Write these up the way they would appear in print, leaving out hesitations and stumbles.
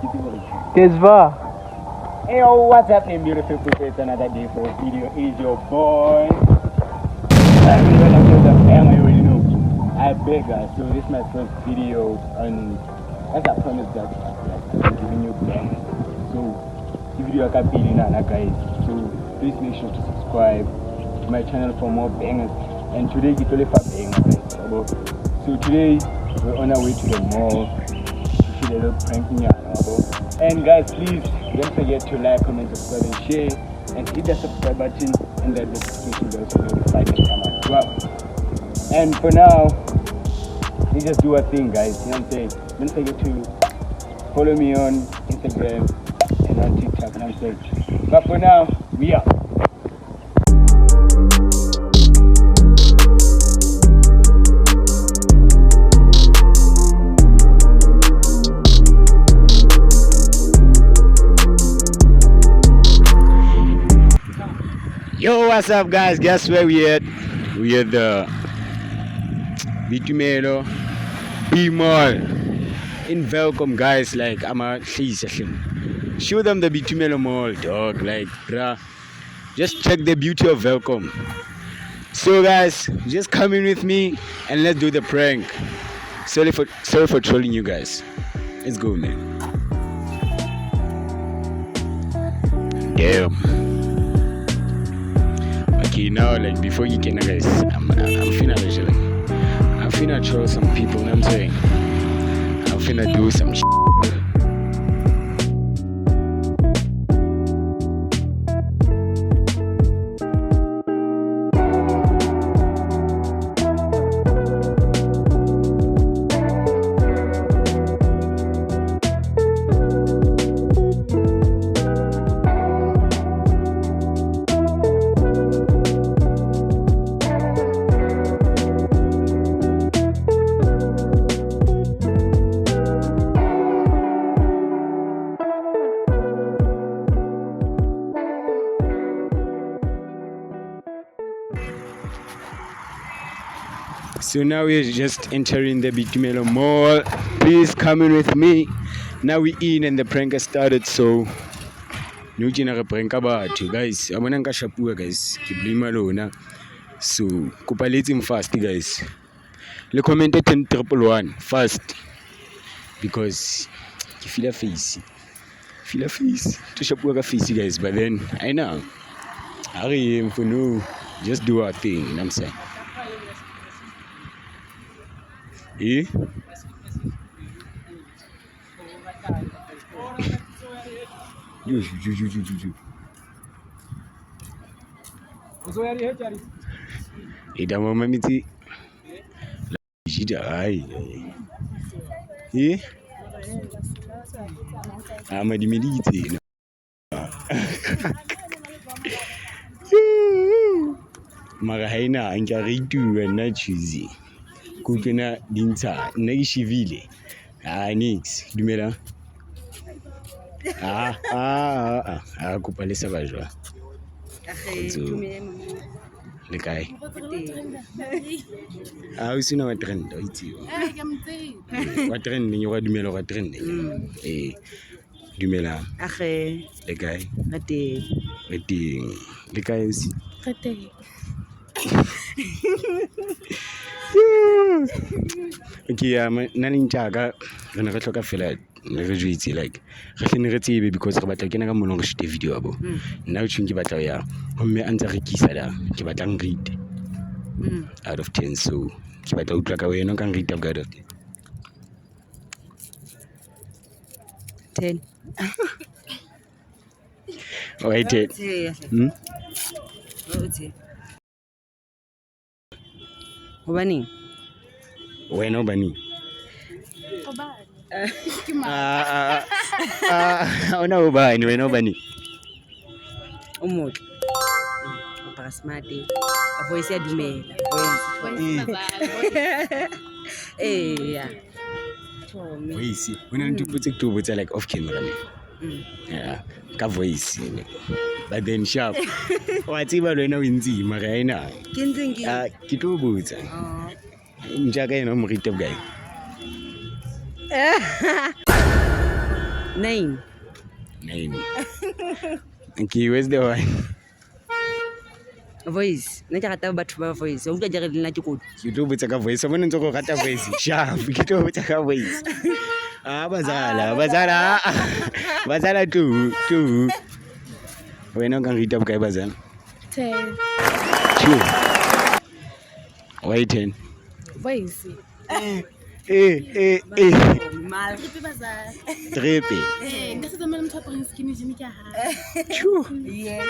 Tesva. Hey, yo, what's happening, beautiful people? It's another day for a video. Is your boy. I'm gonna do the family, you already know. I beg guys, so this is my first video, and as I promised that I'm giving you bang. So, the video I got feeling guys. So, please make sure to subscribe to my channel for more bangers. And today, it's only for bangers, guys. So today, we're on our way to the mall. To see the little prank me out. And guys, please don't forget to like, comment, subscribe, and share, and hit the subscribe button and the notification bell to notify next time I drop. And for now, we just do a thing, guys. You know what I'm saying? Don't forget to follow me on Instagram and on TikTok. You know what I'm saying? But for now, we are. Yo, what's up, guys? Guess where we at? We at the Bitumelo B Mall in Welcome, guys. Like, I'm a show them the Bitumelo Mall, dog. Like, bruh, just check the beauty of Welcome. So, guys, just come in with me and let's do the prank. Sorry for trolling you guys. Let's go, man. Damn. Okay, now, like, before you can, guys, I'm finna troll some people, you know what I'm saying? I'm finna do some shit. So now we're just entering the Bitumelo Mall. Please come in with me. Now we in and the prank has started. So no general prank about you guys. I'm gonna shapua guys. Keep blame alone. So let him fast guys. Le comment 10 fast because you feel a face. To shapua face guys. But then I know. Hurry for no. Just do our thing. You know what I'm saying? Eh? Ida mama miti. Jida ai. Eh? Amadi medite. Mara haina an karitu na choose. Kukena dinta na ishivile. Nix dumela. Kupalesa bajwa. Le kai. Usina wa trend oitio. Wa trend ni wa dumela wa trend. Dumela. Le kai. Le kai aussi. Okay, naning jaga re tlhoka fela re jwetse like re hlene re tsebe because re batla kena ka mona re shoot video abo nna o tshweng ke batla ya homme a ntse re kisa la ke batla ng rate out of 10 so ke batla utlwa ka wena ka ng rate out of 10 okay 10 Obani. Wena obani. Ona obani, wena obani. Umuhle. Upaka smart. A voice ya dumela. Yeah. Voice. Wena ntuputse kutubutsa like off camera le. Yeah, ka voice. But then sharp. Watsiba lwena o ntsima ga ina. Ke ntseng ke. Ke tlo botsa. Njaka ena o mo rite bokae? 9. Okay, where's the one? Voice. Nna ke rata batho ba voice. O utlwa jare le nna ke kodi. Ke tlo botsa ka voice. Bona ntse go rata voice. Sharp. Ke tlo botsa ka voice. Bazala tu. Wena ka ngita bokae bazala? 10. 2. Why 10? Voice. Mal. Tripe. Nka se tsamaya le motho a apareng skinny jean ka ha. Yes.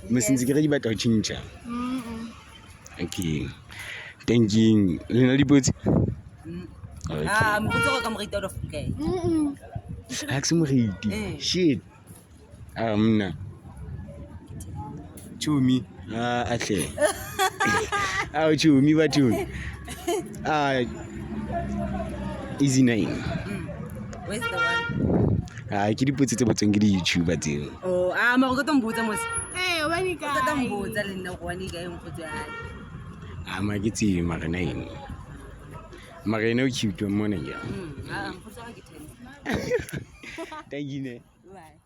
Mosinzi ke re di batla go tšhintšha. Okay. Thank you. Le na dipotse? Motho go ka mo rate out of guy. Ha ke se moriti. Shit. Mna. Chumi. Ahle. Chumi batho. Easy 9. Where's the one? Ke dipotse tse botseng ke di YouTuber tseo. Oh, mara go tlo mbotsa mos. Wani Go tlo mbotsa le nna go wani guy mkhotsi wa hae. Ma ke tse mara 9. Mara ena o cute wa mona ya. Mkhotsi wa ke 10. Thank you ne. Bye.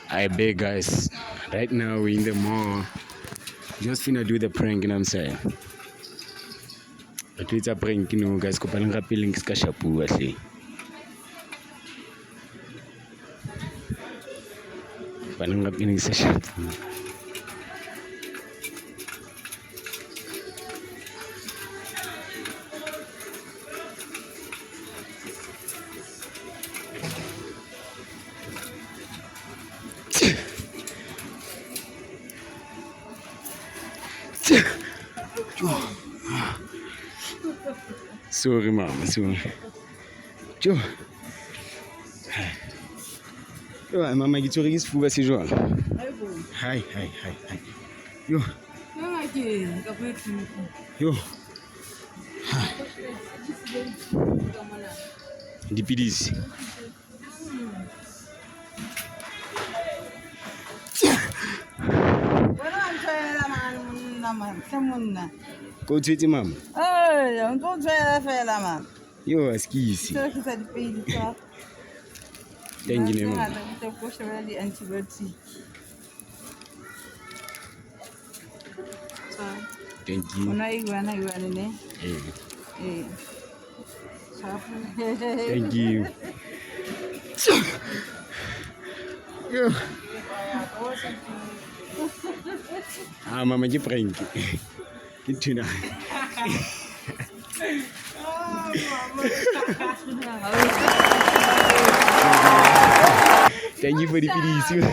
I beg guys, right now we're in the mall. Just finna do the prank, you know what I'm saying? But it's a prank, you know, guys. Kopalang rapiling ska shapu asli. Kopalang rapiling ska shapu. Sorry, mama, sorry. Joe. Yo, mama, ke tsore ke sefuba se jwang. Hi. Yo. Yo. Dipidisi. Ko tshetse mama. Ntho tswela fela mama. Yo, askisi. Se ke sa dipedi tsa. Thank you mama. Ke go shebela di antibiotic. Thank you. Una iguana ne. Thank you. Yo. Mama ke prank. Ke tuna. Thank you for the pidisi.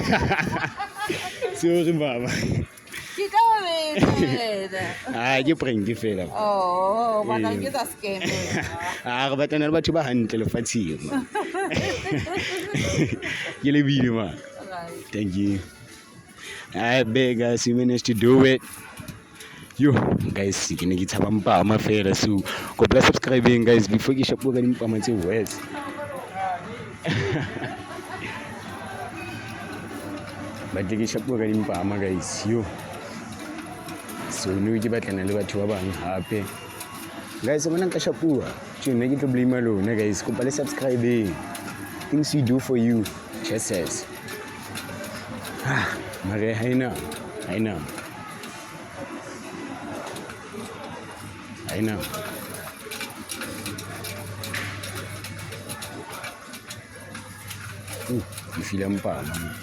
Sorry mama. Kita wena. Ke prank fela. Oh, bana ke tsa scam. Re batana le batho ba hantle lefatsheng. Ke le video ma. Thank you. I beg guys, you managed to do it. Yo, guys, ke ne ke tshaba mpama fela so go plus subscribing guys before ke shapo ka dimpama tse worse. Ba ke shapo ka dimpama guys. Yo. So no ke batlana le batho ba bang hape. Guys, bona nka shapua. Tjone ke tlo blame alone guys. Go plus subscribing. Things we do for you. Just says. Mare haina. Ke feel mpama.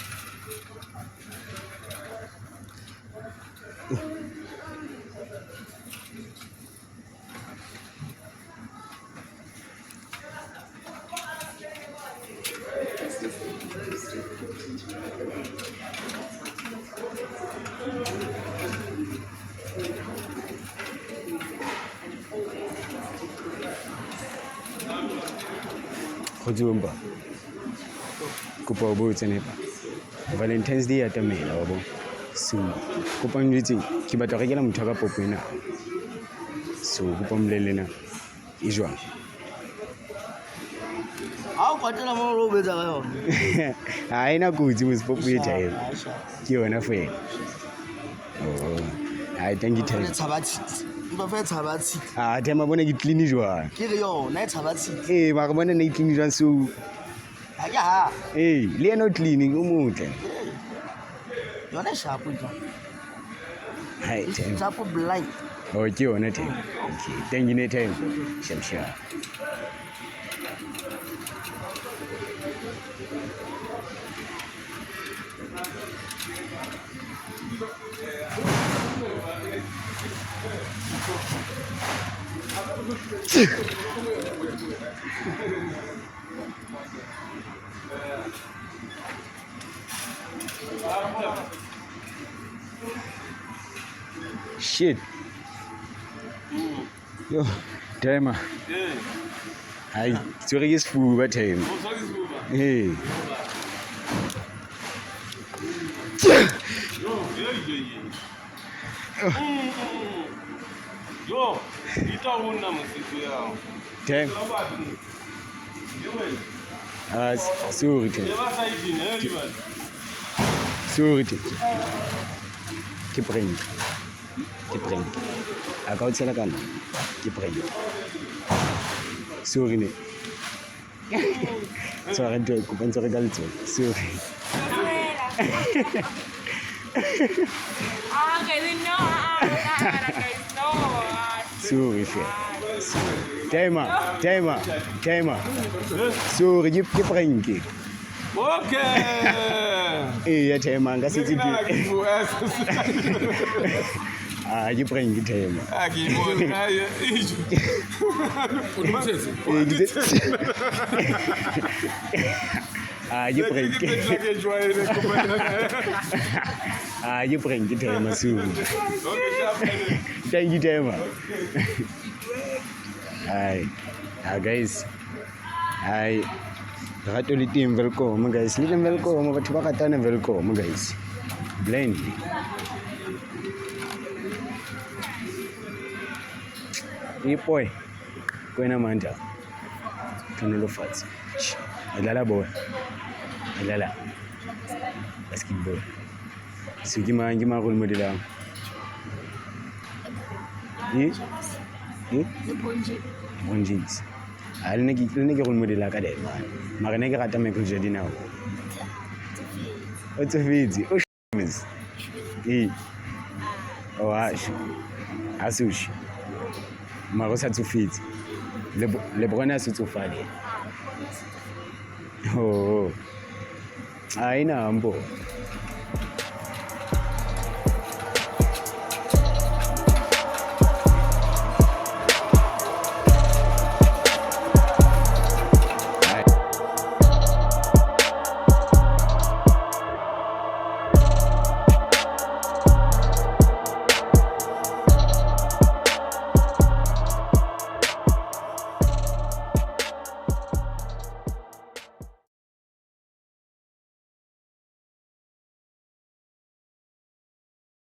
Khotsi kopa o botse nepa Valentine's Day ya tamela wa bo so kopa njetse ke batla rekela motho ka popo ena so kopa mlelena e jwang Ha o patela mo lo betsa ga yona. ha ina kutsi mo popo e tae ke yona fela oh I thank you. Tshabathi. Mpa fa tshaba tshi. Ah, tema bona ke clean jwang. Ke re yona e tshaba tshi. Mara bona ne clean jwang so. Ha ke ha. Le ena o cleaning o motle. Yona sharp nje. Hai, tema. Sharp blind. Oh, ke yona tema. Okay, thank you ne tema. Shamsha. Shit. Yo, tema. Hai, sorry ke sefuba tema. Hey. Yo, ita una msiku yao. Tema. Sorry tema. Leva saidi ne rival. Sorry tema. Ke prank. A ka o tsela kana. Ke prank. Sorry ne. Sorry nto ko pentsa re ka letso. Sorry. Sorry fe. Tema. Sorry ke prank. Okay. Ya tema nga se tsi. Nina kifuasa. Ke prank tema. Akibona aye ijo. Unomsese. Ke prank. Ke joyene Ke prank tema so. Okay, sharp. Thank you tema. Hi. Guys. Hi. Rato le team welcome guys. Le welcome batho ba katana welcome guys. Blind. Boy. Kwena manja. Kanelo fats. Elala boy. Elala. Basketball. Sugi ma role model am. Bon jeans. Le ne ke role model ka dai man. Mara ne ke rata Michael Jordan now. O tsofetse. O shmes. O ash. Asushi. Mara o sa tsofetse. Le bona se tsofale. Oh. Ai na mbo.